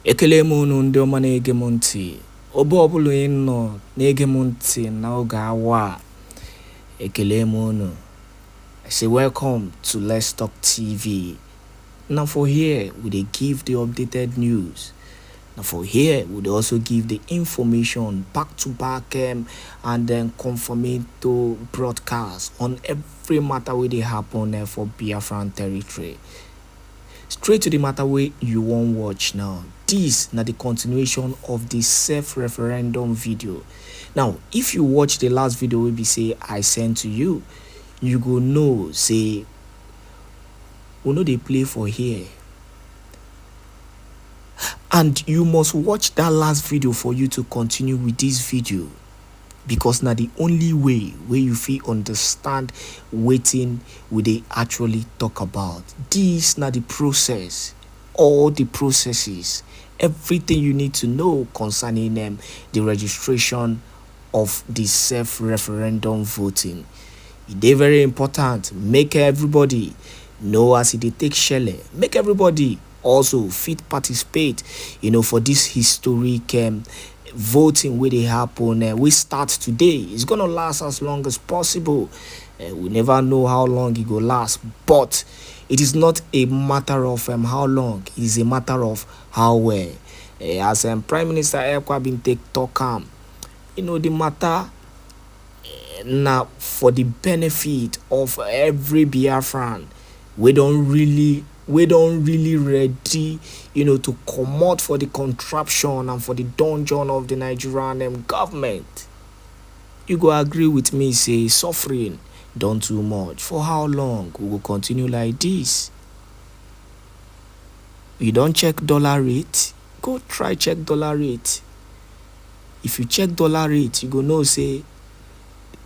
Ekele m unu ndị ọma na-ege m ntị. Obe ọbụla ị nọ na-ege m ntị n'oge awa a, ekele m unu. I say welcome to Let's Talk TV. Now for here, we dey give the updated news. Now for here, we dey also give the information back to back and then confirming to broadcast on every matter wey dey happen for Biafran territory. Straight to the matter wey you wan watch now. This na the continuation of the self-referendum video. Now, if you watch the last video wey be say I sent to you, you go know say we no dey play for here. And you must watch that last video for you to continue with this video, because na the only way wey you fit understand wetin we dey actually talk about. This na the process, all the processes, everything you need to know concerning the registration of the self-referendum voting. E dey very important. Make everybody know as e dey take shele. Make everybody also fit participate, for this historic voting wey dey happen. We start today. It's gonna last as long as possible. We never know how long it go last, but it is not a matter of how long. It is a matter of how well. As Prime Minister Èkpá been take talk the matter na for the benefit of every Biafran. We don't really ready, to comot for the contraption and for the dungeon of the Nigerian government. You go agree with me, say suffering done too much. For how long we will continue like this? You don't check dollar rate? Go try check dollar rate. If you check dollar rate, you go know say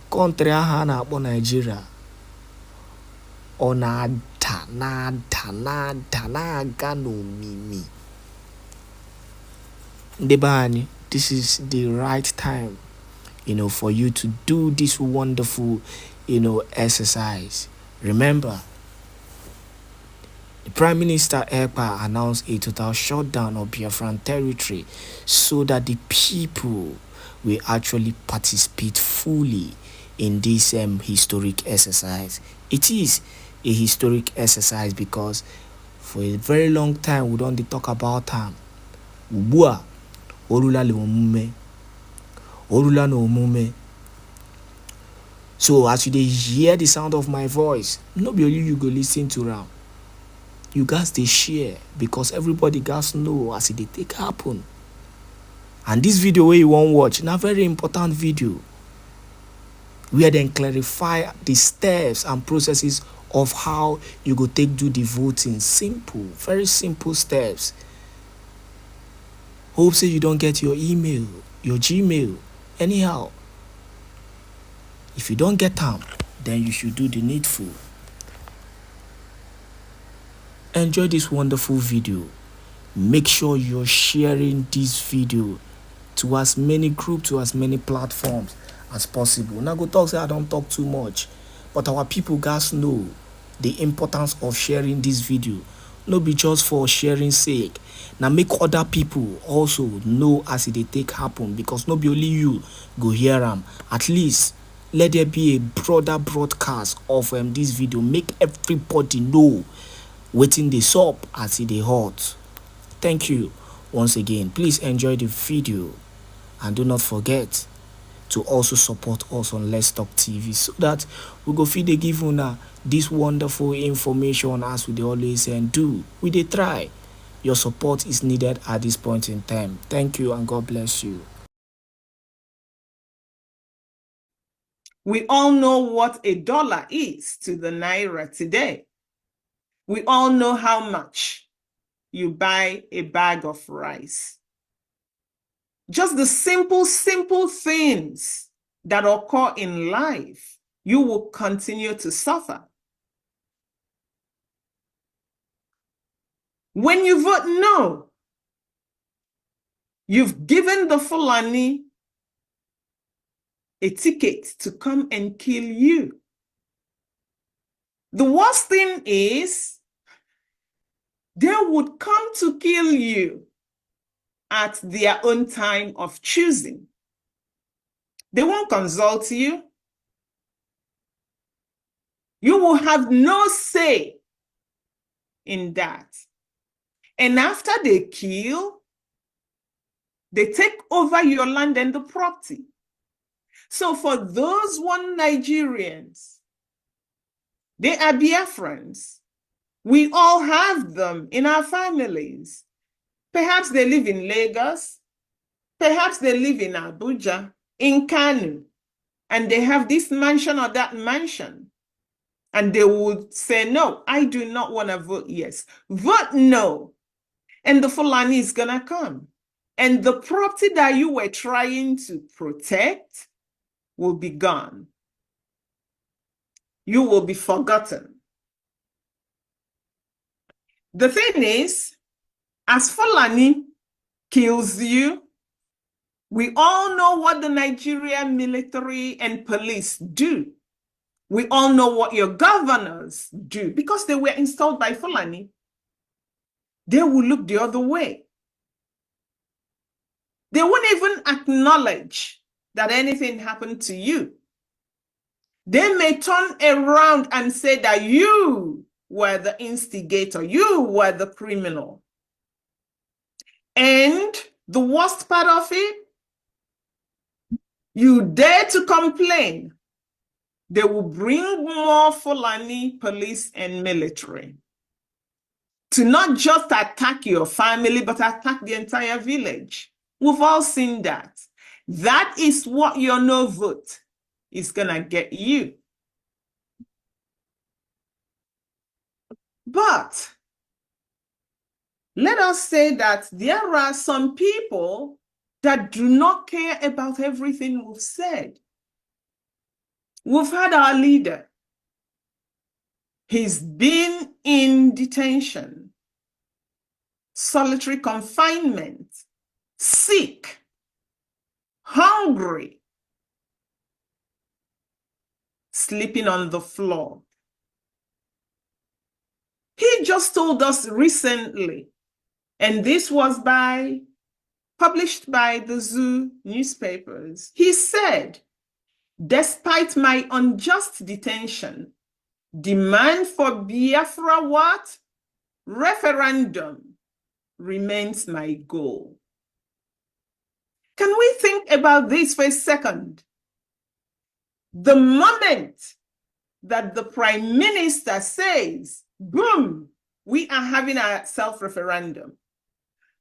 country aha na-akpọ Nigeria ọ na-ada na-aga n'omimi. Ndị be anyị, this is the right time, for you to do this wonderful, exercise. Remember, the Prime Minister Èkpá announced a total shutdown of Biafran territory so that the people will actually participate fully in this historic exercise. It is a historic exercise because for a very long time we don't talk about time. Ubua orula no omume. So as you dey hear the sound of my voice, no be only you go listen to am. You guys dey share, because everybody gats know as it dey take happen. And this video wey you wan watch na very important video, where dem clarify the steps and processes of how you go take do the voting. Simple, very simple steps. Hope say you don't get your email, your Gmail, anyhow. If you don't get them, then you should do the needful. Enjoy this wonderful video. Make sure you're sharing this video to as many groups, to as many platforms as possible. Now go talk say I don't talk too much, but our people guys know the importance of sharing this video. No be just for sharing sake. Now make other people also know as it dey take happen, because no be only you go hear them. At least let there be a broader broadcast of this video. Make everybody know wetin dey sup as it dey hot. Thank you once again. Please enjoy the video and do not forget to also support us on Let's Talk TV, so that we go fit dey give una this wonderful information as we dey always do. We dey try. Your support is needed at this point in time. Thank you and God bless you. We all know what a dollar is to the naira today. We all know how much you buy a bag of rice. Just the simple things that occur in life, you will continue to suffer. When you vote no, you've given the Fulani a ticket to come and kill you. The worst thing is, they would come to kill you at their own time of choosing. They won't consult you. You will have no say in that. And after they kill, they take over your land and the property. So for those one Nigerians, they are Biafrans. We all have them in our families. Perhaps they live in Lagos. Perhaps they live in Abuja, in Kanu, and they have this mansion or that mansion. And they would say, no, I do not want to vote yes. Vote no. And the Fulani is going to come. And the property that you were trying to protect will be gone. You will be forgotten. The thing is, as Fulani kills you, we all know what the Nigerian military and police do. We all know what your governors do because they were installed by Fulani. They will look the other way. They won't even acknowledge that anything happened to you. They may turn around and say that you were the instigator, you were the criminal. And the worst part of it, you dare to complain, they will bring more Fulani police and military to not just attack your family, but attack the entire village. We've all seen that. That is what your no vote is gonna get you. But let us say that there are some people that do not care about everything we've said. We've had our leader. He's been in detention, solitary confinement, sick, hungry, sleeping on the floor. He just told us recently, and this was published by the Zoo newspapers. He said, despite my unjust detention, demand for Biafra what? Referendum remains my goal. Can we think about this for a second? The moment that the Prime Minister says, boom, we are having a self-referendum,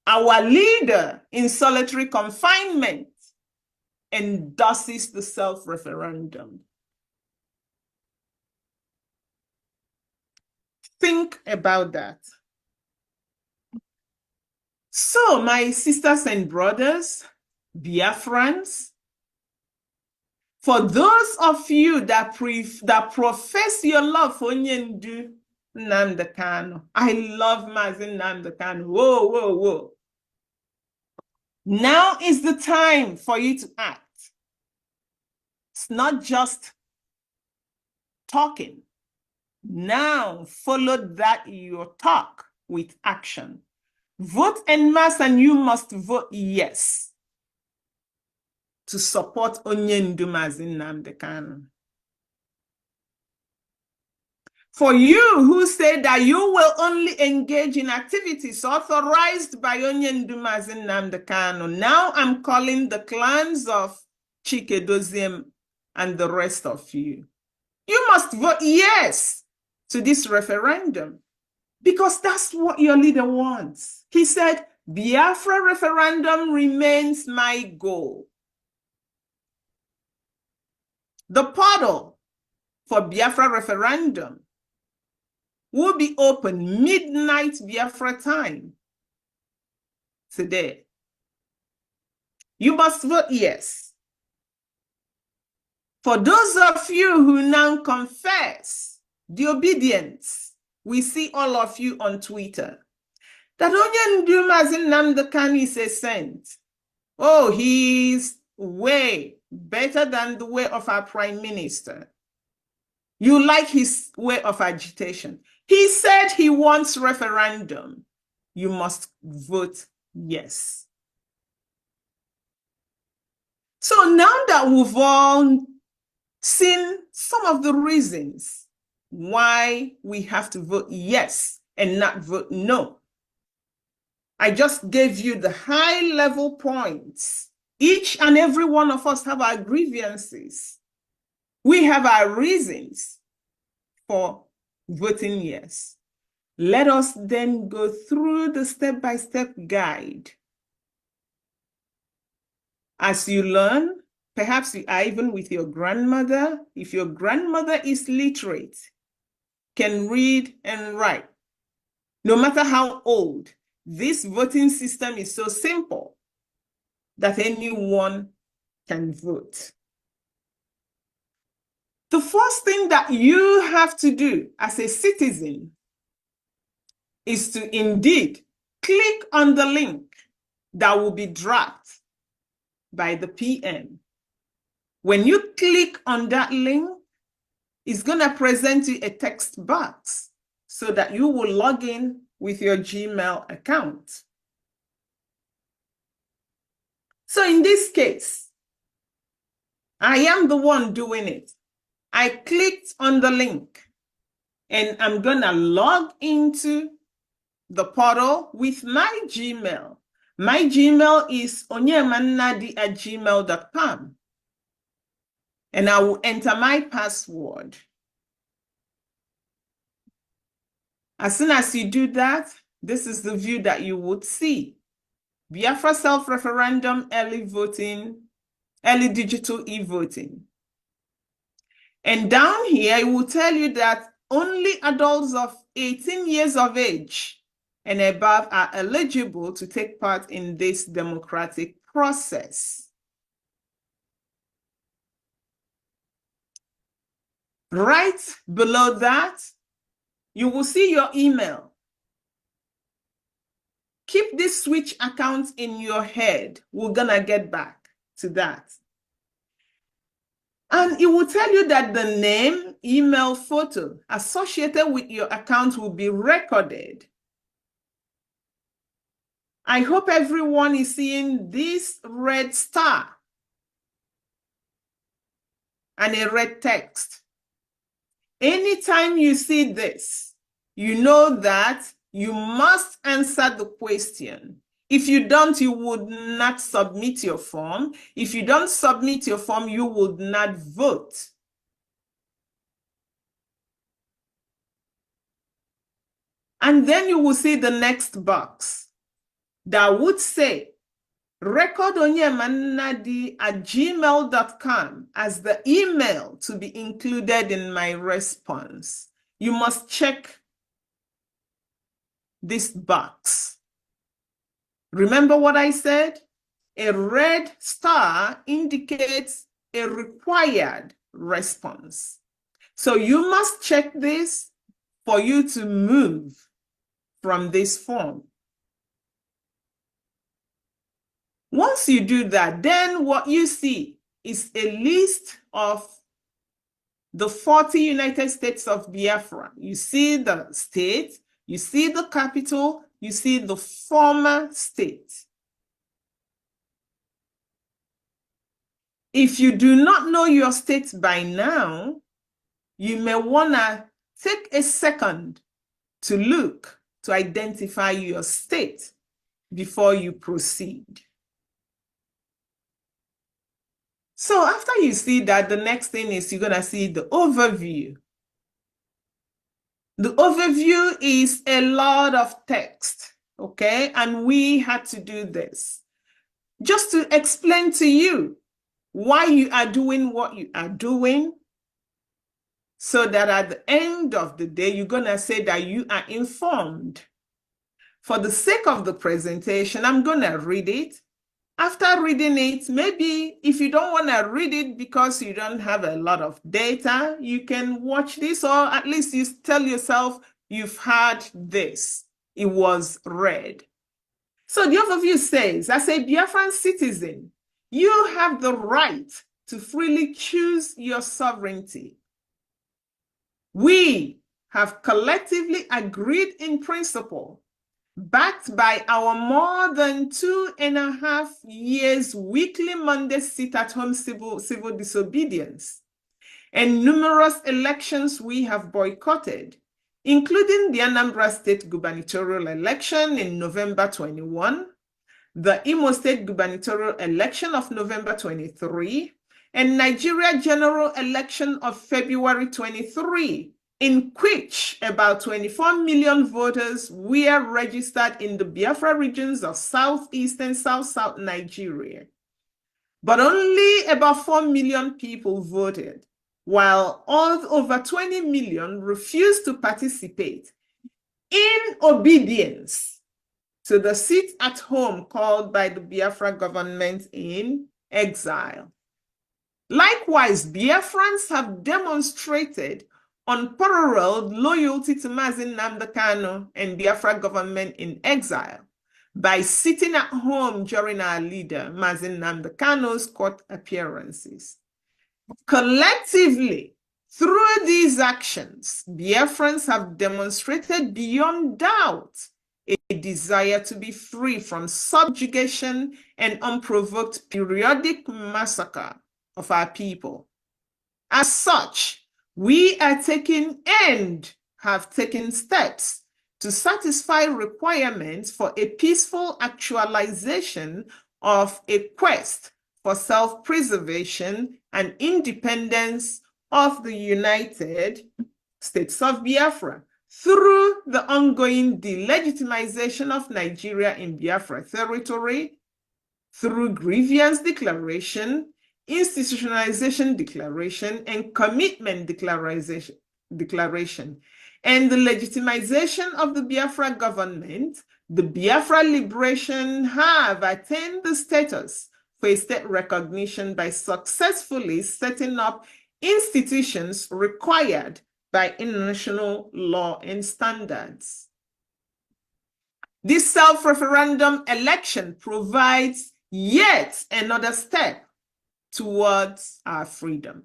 our leader in solitary confinement endorses the self-referendum. Think about that. So, my sisters and brothers, Biafrans, for those of you that profess your love for Nyendu Nnamdi Kanu, I love Mazin Nnamdi Kanu. Whoa, whoa, whoa. Now is the time for you to act. It's not just talking. Now follow that your talk with action. Vote en masse, and you must vote yes to support Onyendu Mazin Nnamdi Kanu. For you who say that you will only engage in activities authorized by Onyendu Mazin Nnamdi Kanu, now I'm calling the clans of Chike Doziem and the rest of you. You must vote yes to this referendum because that's what your leader wants. He said, Biafra referendum remains my goal. The portal for Biafra referendum will be open midnight Biafra time today. You must vote yes. For those of you who now confess the obedience, we see all of you on Twitter, that Onyendu Mazin Nnamdi Kanu is a saint. Oh, he's way better than the way of our Prime Minister. You like his way of agitation. He said he wants referendum. You must vote yes. So now that we've all seen some of the reasons why we have to vote yes and not vote no, I just gave you the high-level points. Each and every one of us have our grievances. We have our reasons for voting yes. Let us then go through the step-by-step guide. As you learn, perhaps you are even with your grandmother. If your grandmother is literate, can read and write, no matter how old, this voting system is so simple that anyone can vote. The first thing that you have to do as a citizen is to indeed click on the link that will be dropped by the PM. When you click on that link, it's going to present you a text box so that you will log in with your Gmail account. So in this case, I am the one doing it. I clicked on the link and I'm going to log into the portal with my Gmail. My Gmail is onyemannadi@gmail.com. And I will enter my password. As soon as you do that, this is the view that you would see. Biafra self-referendum, early voting, early digital e-voting. And down here, it will tell you that only adults of 18 years of age and above are eligible to take part in this democratic process. Right below that, you will see your email. Keep this switch account in your head. We're gonna get back to that. And it will tell you that the name, email, photo associated with your account will be recorded. I hope everyone is seeing this red star and a red text. Anytime you see this, you know that you must answer the question. If you don't, you would not submit your form. If you don't submit your form, you would not vote. And then you will see the next box that would say, record onyemannadi@gmail.com as the email to be included in my response. You must check this box. Remember what I said? A red star indicates a required response. So you must check this for you to move from this form. Once you do that, then what you see is a list of the 40 United States of Biafra. You see the state, you see the capital, you see the former state. If you do not know your state by now, you may want to take a second to look to identify your state before you proceed. So after you see that, the next thing is you're going to see the overview. The overview is a lot of text, okay? And we had to do this just to explain to you why you are doing what you are doing, so that at the end of the day, you're going to say that you are informed. For the sake of the presentation, I'm going to read it. After reading it, maybe if you don't want to read it because you don't have a lot of data, you can watch this, or at least you tell yourself you've heard this. It was read. So the overview says, as a Biafran citizen, you have the right to freely choose your sovereignty. We have collectively agreed in principle backed by our more than 2.5 years weekly Monday sit-at-home civil disobedience, and numerous elections we have boycotted, including the Anambra State gubernatorial election in November 21, the Imo State gubernatorial election of November 23, and Nigeria general election of February 23, in which about 24 million voters were registered in the Biafra regions of Southeast and South Nigeria. But only about 4 million people voted, while over 20 million refused to participate in obedience to the sit-at-home called by the Biafra government in exile. Likewise, Biafrans have demonstrated unparalleled loyalty to Mazi Nnamdi Kanu and Biafra government in exile by sitting at home during our leader Mazi Nnamdi Kanu's court appearances. Collectively, through these actions, Biafrans have demonstrated beyond doubt a desire to be free from subjugation and unprovoked periodic massacre of our people. As such, we are taking and have taken steps to satisfy requirements for a peaceful actualization of a quest for self-preservation and independence of the United States of Biafra through the ongoing delegitimization of Nigeria in Biafra territory, through grievance declaration, institutionalization declaration, and commitment declaration, and the legitimization of the Biafra government. The Biafra liberation have attained the status for a state recognition by successfully setting up institutions required by international law and standards. This self-referendum election provides yet another step towards our freedom.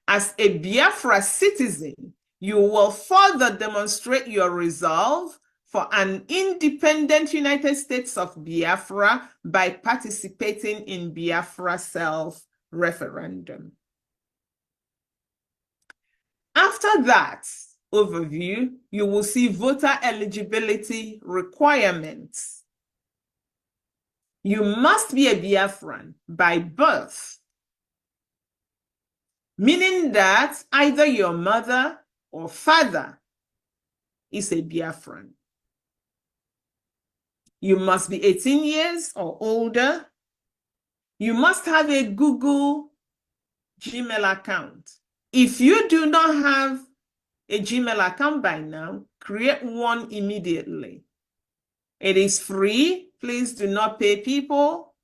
As a Biafra citizen, you will further demonstrate your resolve for an independent United States of Biafra by participating in Biafra self-referendum. After that overview, you will see voter eligibility requirements. You must be a Biafran by birth, meaning that either your mother or father is a Biafran. You must be 18 years or older. You must have a Google Gmail account. If you do not have a Gmail account by now, create one immediately. It is free. Please do not pay people.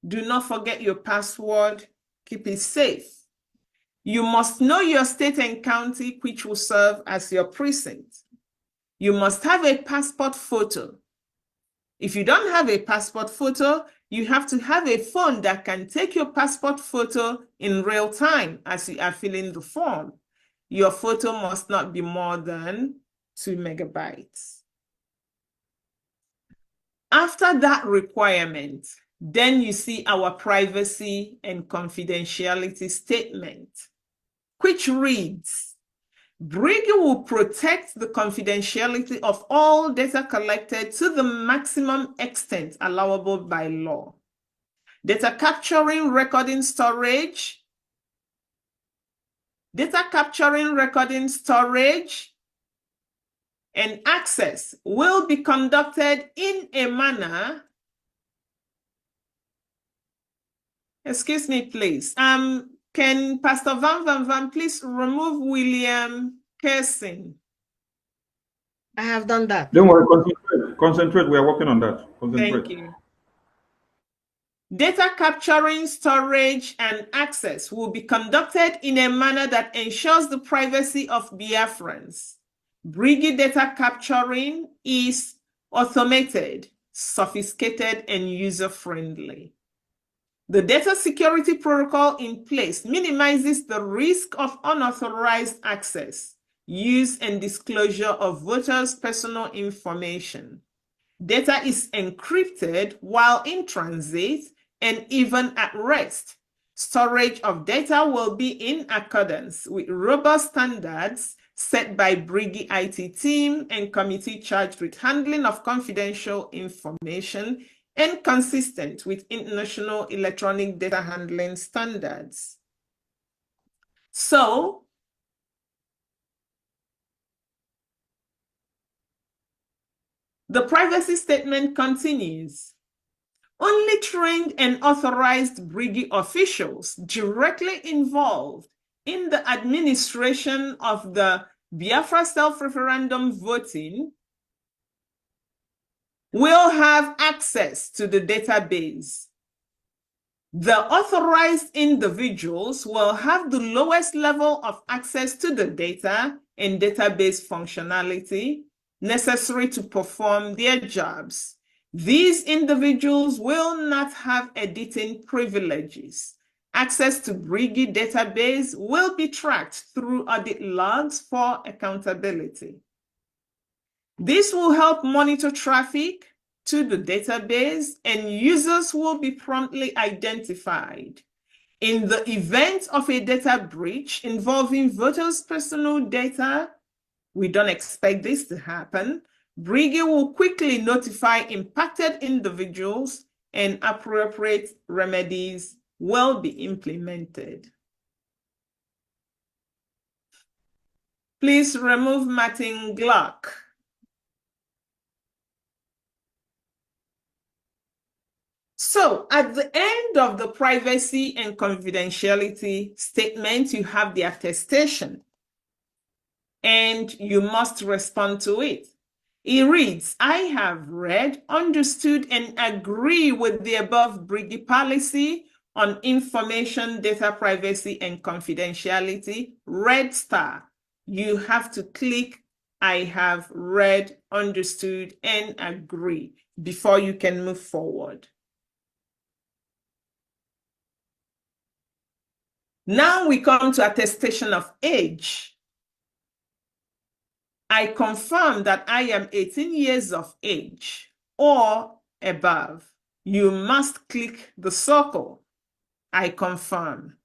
Do not forget your password. Keep it safe. You must know your state and county, which will serve as your precinct. You must have a passport photo. If you don't have a passport photo, you have to have a phone that can take your passport photo in real time as you are filling the form. Your photo must not be more than 2 megabytes. After that requirement, then you see our privacy and confidentiality statement, which reads, Briggy will protect the confidentiality of all data collected to the maximum extent allowable by law. Data capturing, recording, storage, and access will be conducted in a manner. Excuse me, please. Can Pastor Van please remove William Kersing? I have done that. Don't worry, concentrate. We are working on that. Concentrate. Thank you. Data capturing, storage, and access will be conducted in a manner that ensures the privacy of Biafrans. Briggy data capturing is automated, sophisticated, and user-friendly. The data security protocol in place minimizes the risk of unauthorized access, use, and disclosure of voters' personal information. Data is encrypted while in transit and even at rest. Storage of data will be in accordance with robust standards set by Briggy IT team and committee charged with handling of confidential information and consistent with international electronic data handling standards. So, the privacy statement continues. Only trained and authorized Briggy officials directly involved in the administration of the Biafra self-referendum voting will have access to the database. The authorized individuals will have the lowest level of access to the data and database functionality necessary to perform their jobs. These individuals will not have editing privileges. Access to Briggy database will be tracked through audit logs for accountability. This will help monitor traffic to the database, and users will be promptly identified. In the event of a data breach involving voters' personal data, we don't expect this to happen. Briggy will quickly notify impacted individuals and appropriate remedies will be implemented. Please remove Martin Glock. So at the end of the privacy and confidentiality statement, you have the attestation, and you must respond to it. It reads, I have read, understood, and agree with the above Briggy policy on information, data privacy, and confidentiality, red star. You have to click, I have read, understood, and agree before you can move forward. Now we come to attestation of age. I confirm that I am 18 years of age or above. You must click the circle. I confirm.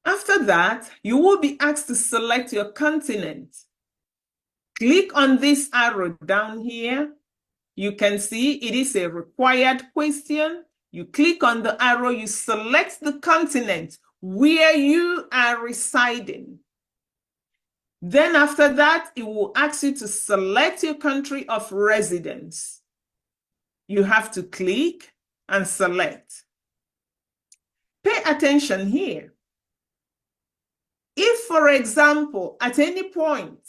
After that, you will be asked to select your continent. Click on this arrow down here. You can see it is a required question. You click on the arrow, you select the continent where you are residing. Then after that, it will ask you to select your country of residence. You have to click and select. Pay attention here. If, for example, at any point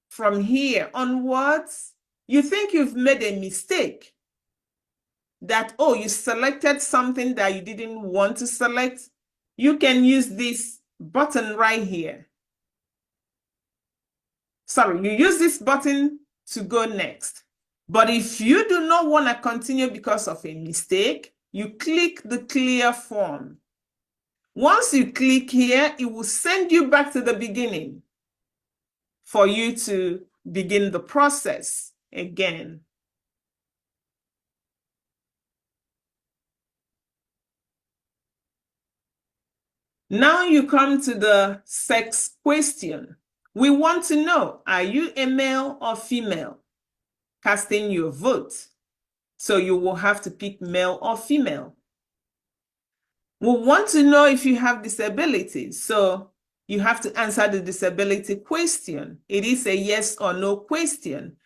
from here onwards, you think you've made a mistake, that, oh, you selected something that you didn't want to select, you can use this button right here. Sorry, you use this button to go next. But if you do not want to continue because of a mistake, you click the clear form. Once you click here, it will send you back to the beginning for you to begin the process again. Now you come to the sex question. We want to know, are you a male or female? Casting your vote. So you will have to pick male or female. We want to know if you have disabilities. So you have to answer the disability question. It is a yes or no question.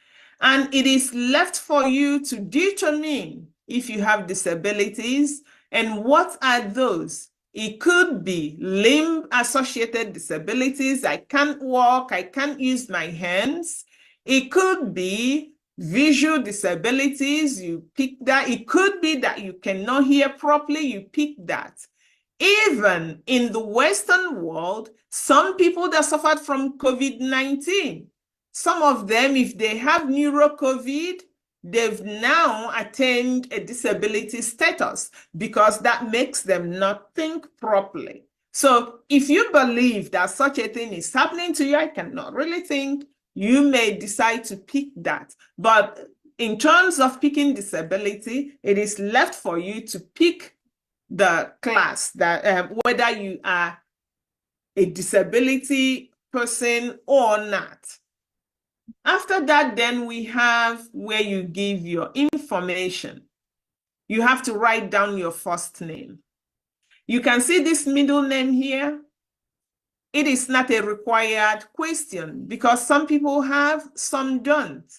And it is left for you to determine if you have disabilities and what are those. It could be limb-associated disabilities. I can't walk, I can't use my hands. It could be visual disabilities, you pick that. It could be that you cannot hear properly, you pick that. Even in the Western world, some people that suffered from COVID-19, some of them, if they have neuro-COVID, they've now attained a disability status because that makes them not think properly. So if you believe that such a thing is happening to you, I cannot really think, you may decide to pick that. But in terms of picking disability, it is left for you to pick the class that whether you are a disability person or not. After that, then we have where you give your information. You have to write down your first name. You can see this middle name here. It is not a required question because some people have, some don't.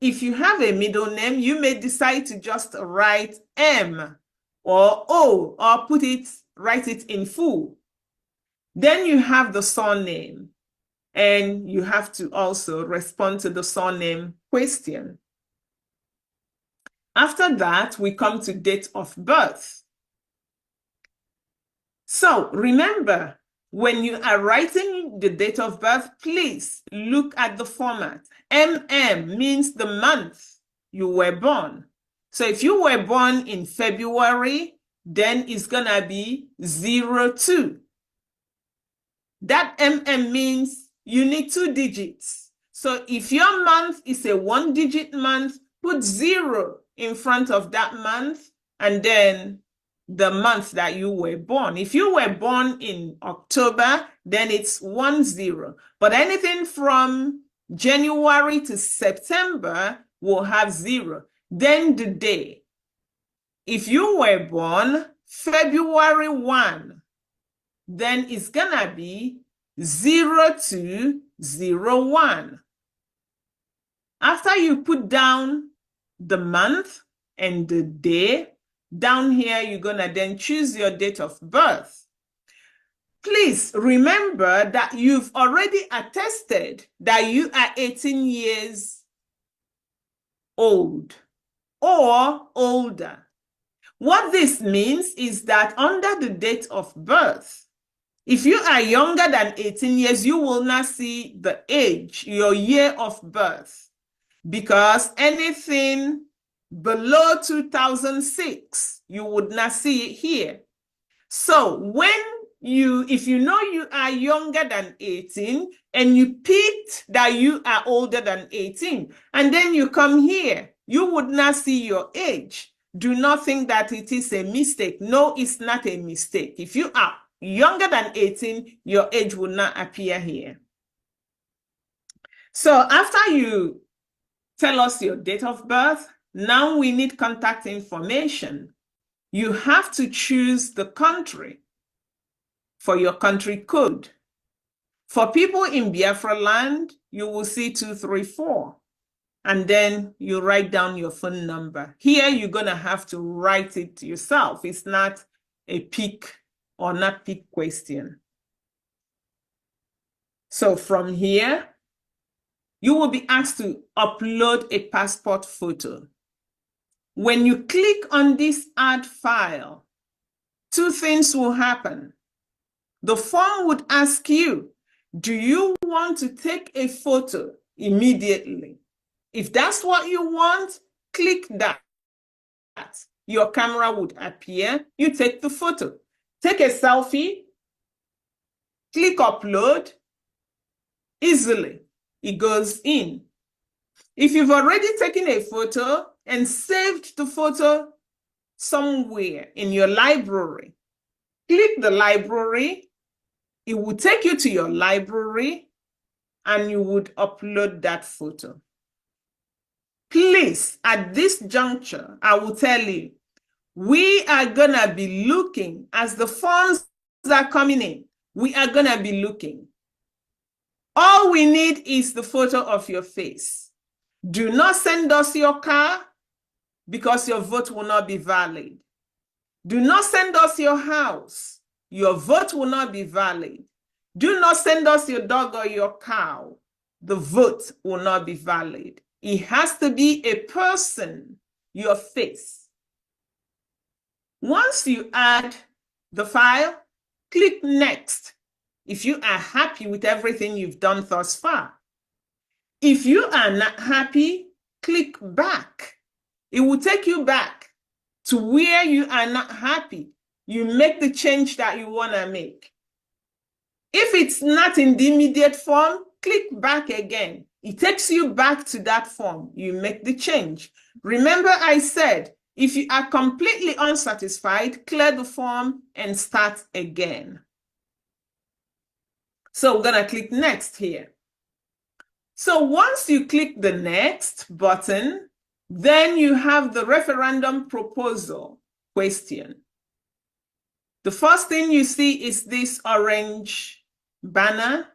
If you have a middle name, you may decide to just write M or O or write it in full. Then you have the surname, and you have to also respond to the surname question. After that, we come to date of birth. So remember, when you are writing the date of birth, please look at the format. MM means the month you were born. So if you were born in February, then it's gonna be 02. That MM means you need 2 digits. So if your month is a 1-digit month, put 0 in front of that month and then the month that you were born. If you were born in October, then it's 10. But anything from January to September will have 0. Then the day. If you were born February 1, then it's gonna be 0201. After you put down the month and the day, down here, you're gonna then choose your date of birth. Please remember that you've already attested that you are 18 years old or older. What this means is that under the date of birth, if you are younger than 18 years, you will not see the age, your year of birth, because anything below 2006, you would not see it here. So if you know you are younger than 18 and you picked that you are older than 18, and then you come here, you would not see your age. Do not think that it is a mistake. No, it's not a mistake. If you are younger than 18, your age will not appear here. So after you tell us your date of birth, now we need contact information. You have to choose the country for your country code. For people in Biafra land, you will see 234. And then you write down your phone number. Here, you're gonna have to write it yourself. It's not a pick or not pick question. So from here, you will be asked to upload a passport photo. When you click on this add file, 2 things will happen. The form would ask you, do you want to take a photo immediately? If that's what you want, click that. Your camera would appear. You take the photo. Take a selfie. Click upload. Easily, it goes in. If you've already taken a photo and saved the photo somewhere in your library, click the library. It will take you to your library and you would upload that photo. Please, at this juncture, I will tell you, we are gonna be looking as the funds are coming in. We are gonna be looking. All we need is the photo of your face. Do not send us your car because your vote will not be valid. Do not send us your house. Your vote will not be valid. Do not send us your dog or your cow. The vote will not be valid. It has to be a person, your face. Once you add the file, click next if you are happy with everything you've done thus far. If you are not happy, click back. It will take you back to where you are not happy. You make the change that you want to make. If it's not in the immediate form, click back again. It takes you back to that form. You make the change. Remember I said, if you are completely unsatisfied, clear the form and start again. So we're going to click next here. So once you click the next button, then you have the referendum proposal question. The first thing you see is this orange banner,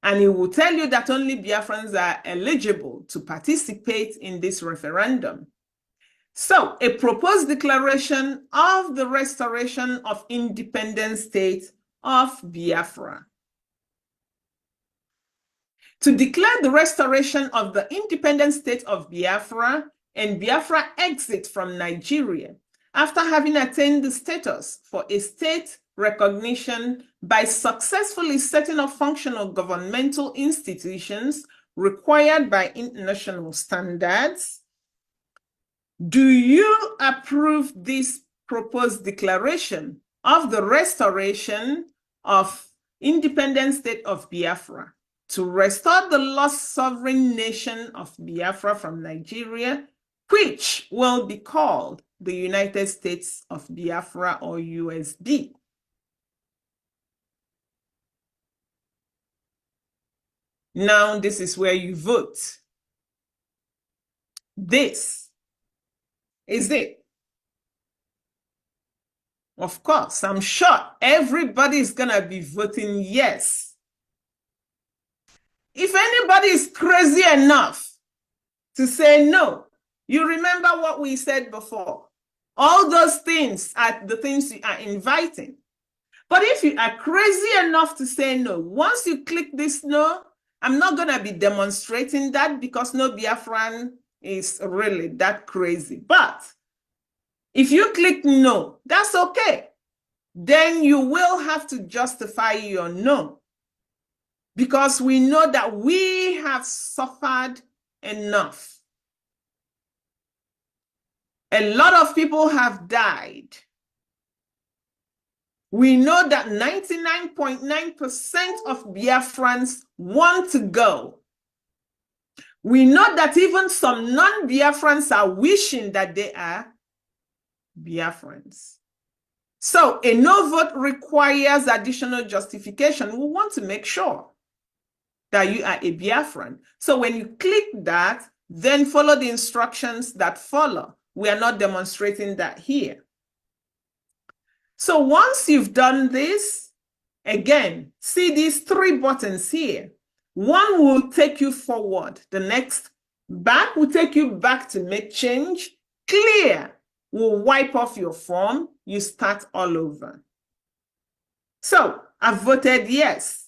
and it will tell you that only Biafrans are eligible to participate in this referendum. So, a proposed declaration of the restoration of independent state of Biafra. To declare the restoration of the independent state of Biafra and Biafra exit from Nigeria after having attained the status for a state recognition by successfully setting up functional governmental institutions required by international standards. Do you approve this proposed declaration of the restoration of independent state of Biafra to restore the lost sovereign nation of Biafra from Nigeria, which will be called the United States of Biafra, or USB? Now, this is where you vote. This is it. Of course, I'm sure everybody's gonna be voting yes. If anybody is crazy enough to say no, you remember what we said before. All those things are the things you are inviting. But if you are crazy enough to say no, once you click this no, I'm not going to be demonstrating that because no Biafran is really that crazy. But if you click no, that's okay. Then you will have to justify your no, because we know that we have suffered enough. A lot of people have died. We know that 99.9% of Biafrans want to go. We know that even some non-Biafrans are wishing that they are Biafrans. So a no vote requires additional justification. We want to make sure that you are a Biafran. So when you click that, then follow the instructions that follow. We are not demonstrating that here. So once you've done this, again, see these three buttons here. One will take you forward. The next back will take you back to make change. Clear will wipe off your form. You start all over. So I've voted yes.